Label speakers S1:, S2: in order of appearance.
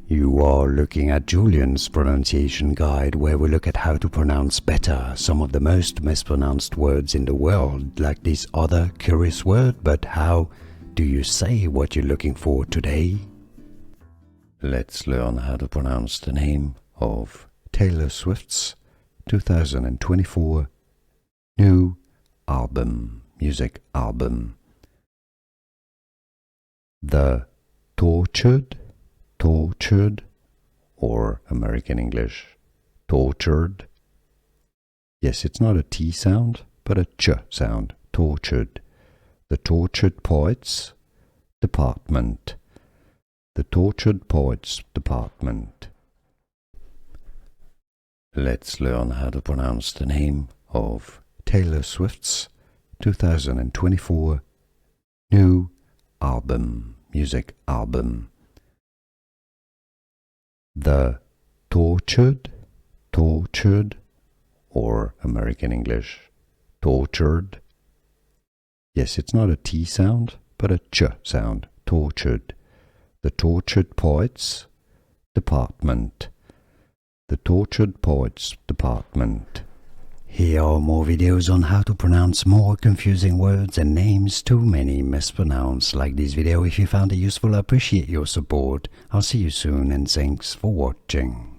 S1: You are looking at Julian's pronunciation guide, where we look at how to pronounce better some of the most mispronounced words in the world, like this other curious word. But how do you say what you're looking for today? Let's learn how to pronounce the name of Taylor Swift's 2024 new music album. The Tortured, or American English, tortured. Yes, it's not a T sound, but a Ch sound, tortured. The Tortured Poets Department. The Tortured Poets Department. Let's learn how to pronounce the name of Taylor Swift's 2024 new music album. The Tortured, or American English, tortured. Yes, it's not a T sound, but a Ch sound, tortured. The Tortured Poets Department. The Tortured Poets Department. Here are more videos on how to pronounce more confusing words and names too many mispronounced. Like this video if you found it useful. I appreciate your support. I'll see you soon and thanks for watching.